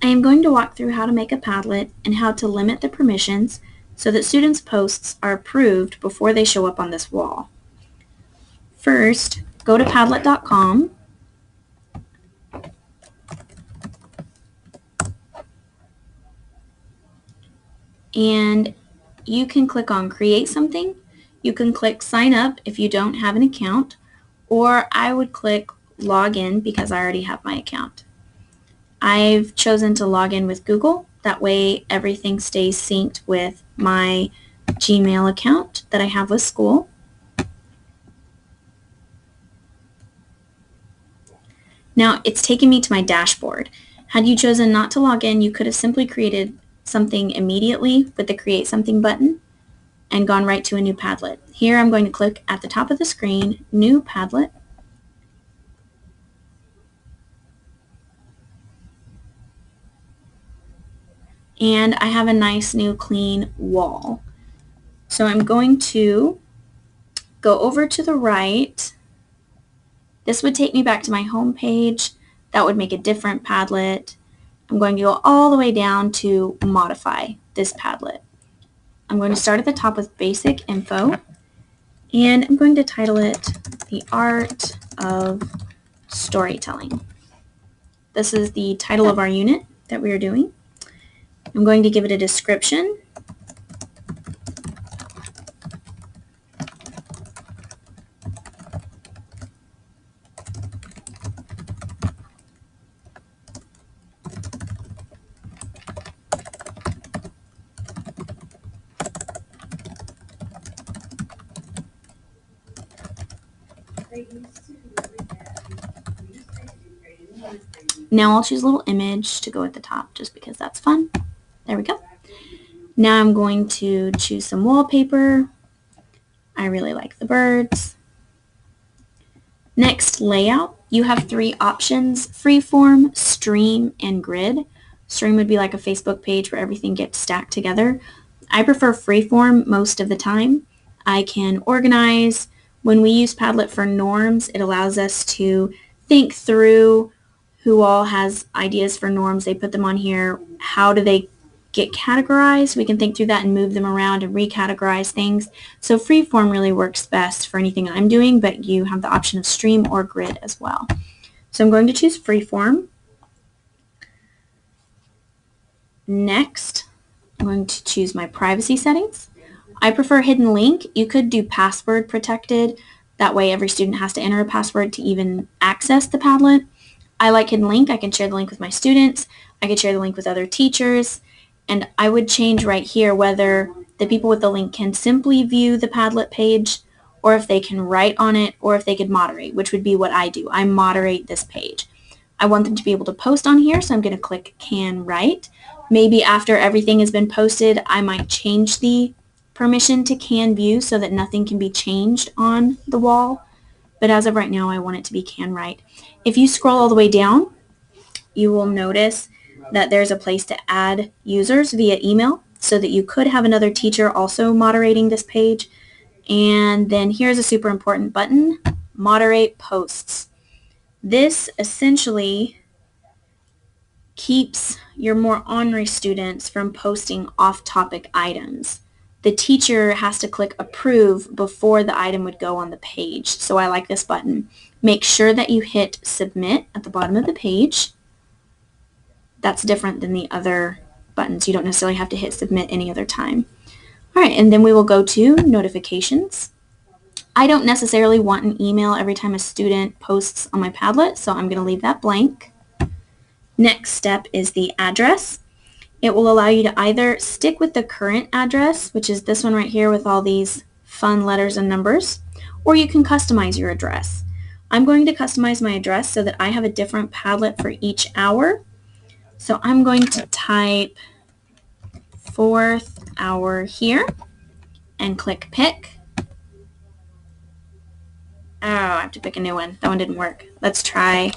I am going to walk through how to make a Padlet and how to limit the permissions so that students' posts are approved before they show up on this wall. First, go to Padlet.com and you can click on Create Something. You can click Sign Up if you don't have an account, or I would click Log In because I already have my account. I've chosen to log in with Google. That way everything stays synced with my Gmail account that I have with school. Now it's taken me to my dashboard. Had you chosen not to log in, you could have simply created something immediately with the Create Something button and gone right to a new Padlet. Here I'm going to click at the top of the screen, New Padlet. And I have a nice new clean wall. So I'm going to go over to the right. This would take me back to my home page. That would make a different Padlet. I'm going to go all the way down to modify this Padlet. I'm going to start at the top with basic info, and I'm going to title it The Art of Storytelling. This is the title of our unit that we are doing. I'm going to give it a description. Now I'll choose a little image to go at the top just because that's fun. There we go. Now I'm going to choose some wallpaper. I really like the birds. Next, layout. You have three options: freeform, stream, and grid. Stream would be like a Facebook page where everything gets stacked together. I prefer freeform most of the time. I can organize. When we use Padlet for norms, it allows us to think through who all has ideas for norms. They put them on here. How do they get categorized? We can think through that and move them around and recategorize things. So freeform really works best for anything I'm doing, but you have the option of stream or grid as well. So I'm going to choose freeform. Next, I'm going to choose my privacy settings. I prefer hidden link. You could do password protected. That way every student has to enter a password to even access the Padlet. I like hidden link. I can share the link with my students. I can share the link with other teachers. And I would change right here whether the people with the link can simply view the Padlet page, or if they can write on it, or if they could moderate, which would be what I do. I moderate this page. I want them to be able to post on here, so I'm going to click Can Write. Maybe after everything has been posted, I might change the permission to Can View so that nothing can be changed on the wall. But as of right now, I want it to be Can Write. If you scroll all the way down, you will notice that there's a place to add users via email so that you could have another teacher also moderating this page. And then here's a super important button, Moderate Posts. This essentially keeps your more ornery students from posting off-topic items. The teacher has to click approve before the item would go on the page. So I like this button. Make sure that you hit submit at the bottom of the page. That's different than the other buttons. You don't necessarily have to hit submit any other time. All right, and then we will go to notifications. I don't necessarily want an email every time a student posts on my Padlet, so I'm going to leave that blank. Next step is the address. It will allow you to either stick with the current address, which is this one right here with all these fun letters and numbers, or you can customize your address. I'm going to customize my address so that I have a different Padlet for each hour. So I'm going to type 4th hour here and click pick. Oh, I have to pick a new one. That one didn't work. Let's try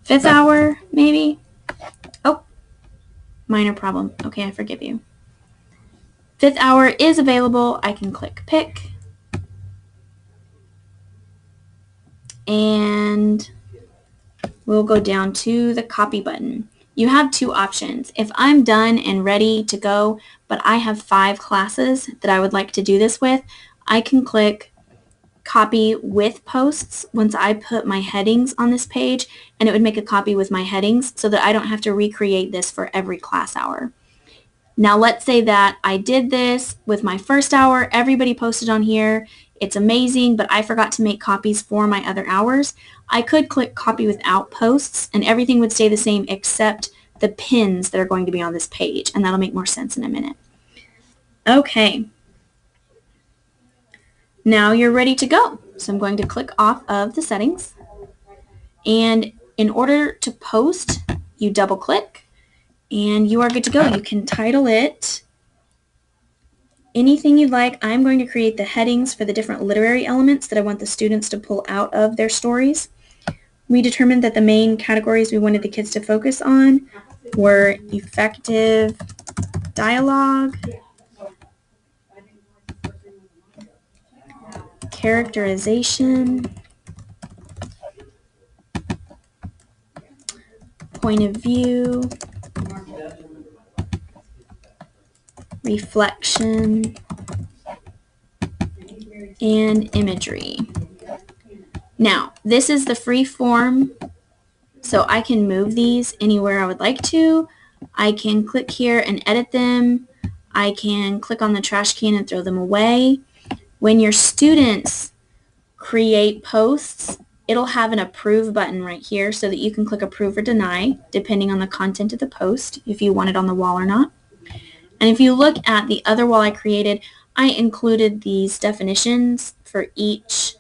5th hour, maybe. Oh, minor problem. Okay, I forgive you. 5th hour is available. I can click pick. And we'll go down to the copy button. you have two options. If I'm done and ready to go, but I have 5 classes that I would like to do this with, I can click copy with posts once I put my headings on this page, and it would make a copy with my headings so that I don't have to recreate this for every class hour. Now let's say that I did this with my first hour, everybody posted on here, it's amazing, but I forgot to make copies for my other hours. I could click copy without posts and everything would stay the same except the pins that are going to be on this page, and that'll make more sense in a minute. Okay, now you're ready to go. So I'm going to click off of the settings, and in order to post, you double click and you are good to go. You can title it anything you'd like. I'm going to create the headings for the different literary elements that I want the students to pull out of their stories. We determined that the main categories we wanted the kids to focus on were effective dialogue, characterization, point of view, reflection, and imagery. Now, this is the free form, so I can move these anywhere I would like to. I can click here and edit them. I can click on the trash can and throw them away. When your students create posts, it'll have an approve button right here so that you can click approve or deny depending on the content of the post, if you want it on the wall or not. And if you look at the other wall I created, I included these definitions for each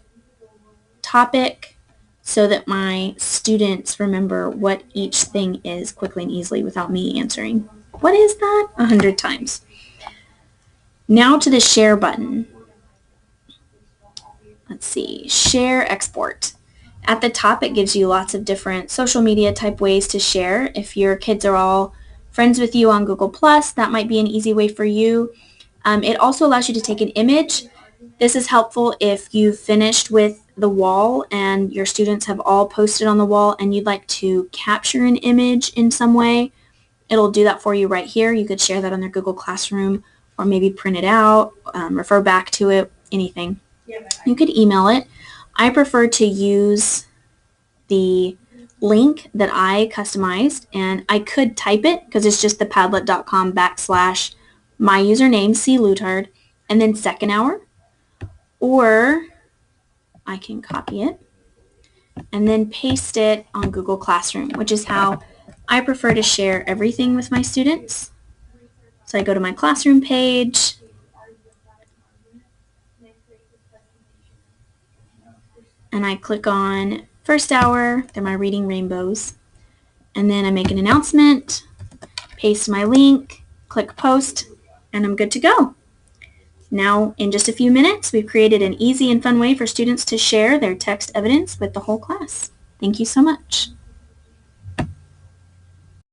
topic so that my students remember what each thing is quickly and easily without me answering, "What is that?" 100 times. Now to the share button. Let's see, share, export. At the top, it gives you lots of different social media type ways to share. If your kids are all friends with you on Google+, that might be an easy way for you. It also allows you to take an image. This is helpful if you've finished with the wall and your students have all posted on the wall and you'd like to capture an image in some way. It'll do that for you right here. You could share that on their Google Classroom or maybe print it out, refer back to it, anything. You could email it. I prefer to use the link that I customized, and I could type it because it's just the padlet.com / my username, C. Lutard, and then second hour, or I can copy it and then paste it on Google Classroom, which is how I prefer to share everything with my students. So I go to my classroom page, and I click on first hour, they're my reading rainbows, and then I make an announcement, paste my link, click post, and I'm good to go. Now, in just a few minutes, we've created an easy and fun way for students to share their text evidence with the whole class. Thank you so much.